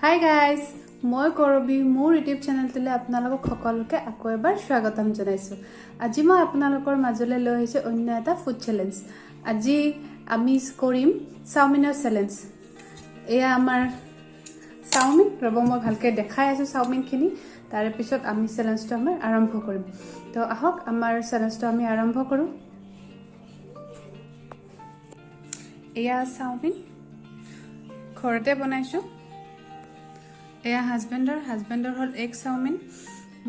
Hi guys, মই কৰবী মোৰ YouTube চেনেলটোলৈ আপোনালোকক সকলোকে আকৌ এবাৰ স্বাগতম জনাইছোঁ। আজি মই আপোনালোকৰ মাজলৈ লৈ আহিছোঁ অন্য এটা ফুড চেলেঞ্জ। আজি আমি কৰিম চাওমিনৰ চেলেঞ্জ। এয়া আমাৰ চাওমিন, ৰ'ব মই ভালকৈ দেখাই আছোঁ চাওমিনখিনি, তাৰে পিছত আমি চেলেঞ্জটো আমাৰ আৰম্ভ কৰিম। তো আহক আমাৰ চেলেঞ্জটো আমি আৰম্ভ কৰোঁ। এয়া চাওমিন ঘৰতে বনাইছোঁ। এয়া হাজবেণ্ডৰ হ'ল এগ চাওমিন।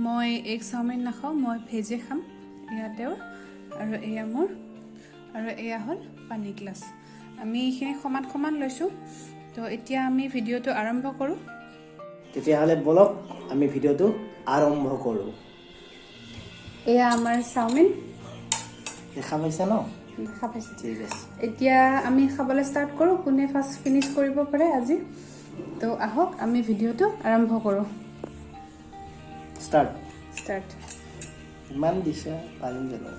মই এগ চাওমিন নাখাওঁ, মই ভেজে খাম। এয়া তেওঁৰ আৰু এয়া মোৰ, আৰু এয়া হ'ল পানী গ্লাছ। আমি এইখিনি সমান সমান লৈছোঁ। তো এতিয়া আমি ভিডিঅ'টো আৰম্ভ কৰোঁ। তেতিয়াহ'লে বলক আমি ভিডিঅ'টো আৰম্ভ কৰোঁ। এয়া আমাৰ চাওমিন, দেখা পাইছা ন? দেখা পাইছে। ঠিক আছে, এতিয়া আমি খাবলৈ ষ্টাৰ্ট কৰোঁ। কোনে ফাৰ্ষ্ট ফিনিছ কৰিব পাৰে আজি। তো আহক আমি ভিডিঅ'টো আৰম্ভ কৰোঁ। ষ্টাৰ্ট। ইমান দিছা পাৰিম জানো?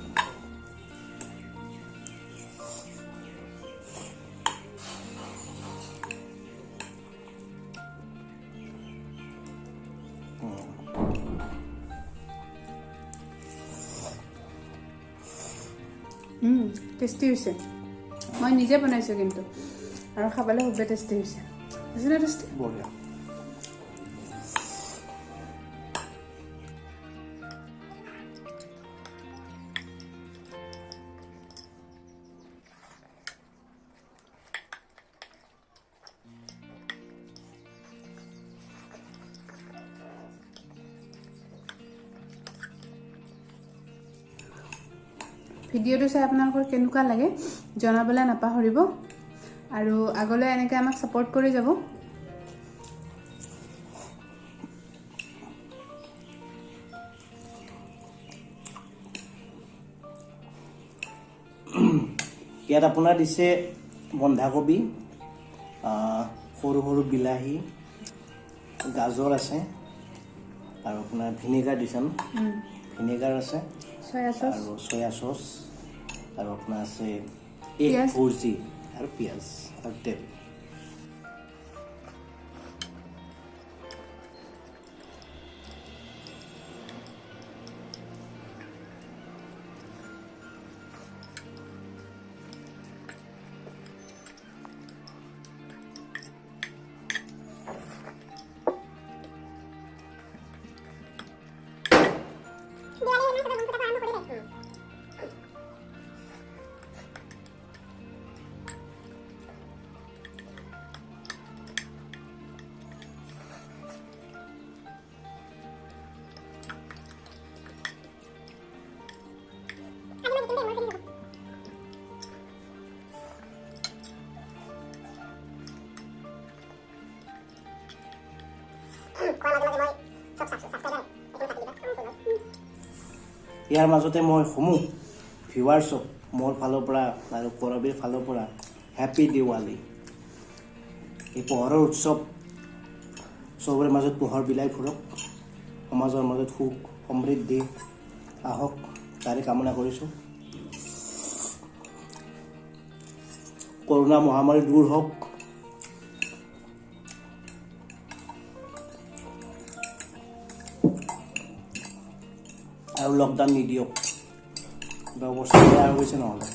টেষ্টি হৈছে। মই নিজে বনাইছোঁ কিন্তু, আৰু খাবলৈ খুবেই টেষ্টি হৈছে। হৈছে নে টেষ্টি? বঢ়িয়া। ভিডিঅ'টো চাই আপোনালোকৰ কেনেকুৱা লাগে জনাবলৈ নাপাহৰিব, আৰু আগলৈ এনেকৈ আমাক ছাপোৰ্ট কৰি যাব। ইয়াত আপোনাৰ দিছে বন্ধাকবি, সৰু সৰু বিলাহী, গাজৰ আছে, আৰু আপোনাৰ ভিনেগাৰ দিছে ন? ভিনেগাৰ আছে, চয়া চচ আৰু চয়া চচ, আৰু আপোনাৰ আছে পিঁয়াজ, ভুজি, আৰু পিঁয়াজ আৰু তেল। ইয়াৰ মাজতে মই সমূহ ভিউৱাৰ্ছক মোৰ ফালৰ পৰা আৰু কৰবীৰ ফালৰ পৰা হেপী দিৱালী। এই পোহৰৰ উৎসৱ চবৰে মাজত পোহৰ বিলাই ফুৰক, সমাজৰ মাজত সুখ সমৃদ্ধি আহক, তাৰে কামনা কৰিছোঁ। কৰোণা মহামাৰী দূৰ হওক, আৰু লকডাউন নিদিয়ক। ব্যৱস্থা বেয়া হৈ গৈছে নহ'লে।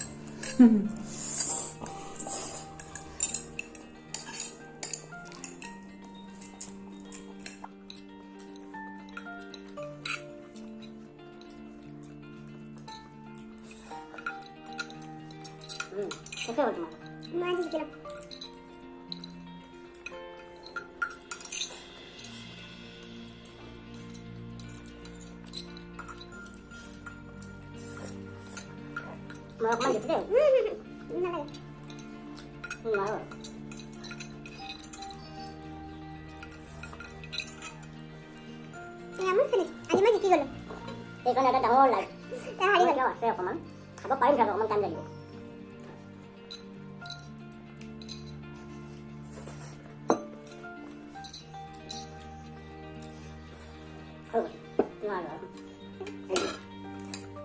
Mau kemana gitu deh? Enggak. আজি মই জিকি গলো। এইখন এটা ডাঙৰ লাইট। তাৰ হাৰি গলো আছে অকমান। খাব পাৰিম চাগে, অকমান টাইম লাগিব।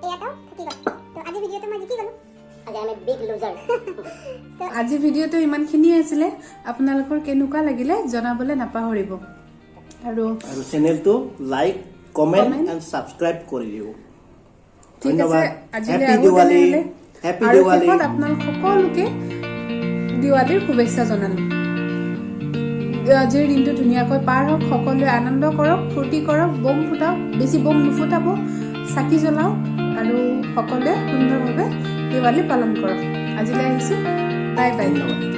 এয়াতো থাকি গ'ল। তো আজি ভিডিঅ'টো মই জিকি গলো। আজি আমি বিগ লুজাৰ আজি ভিডিঅ'টো ইমানখিনিয়ে আছিলে আপোনালোকৰ কেনেকুৱা লাগিলে জনাবলৈ নাপাহৰিব আৰু চেনেলটো like comment Comment. And subscribe কৰি দিব ঠিক আছে ধন্যবাদ আজিলৈ হেপী আগো দিৱালী তেনেহ'লে হেপী আৰু দিৱালী শেষত আপোনালোক সকলোকে দিৱালীৰ শুভেচ্ছা জনালোঁ আজিৰ দিনটো ধুনীয়াকৈ পাৰ হওক সকলোৱে আনন্দ কৰক ফূৰ্তি কৰক বম ফুটাওক বেছি বম নুফুটাব চাকি জ্বলাওক আৰু সকলোৱে সুন্দৰভাৱে দিৱালী পালন কৰক আজিলৈ আহিছোঁ বাই বাই ধন্যবাদ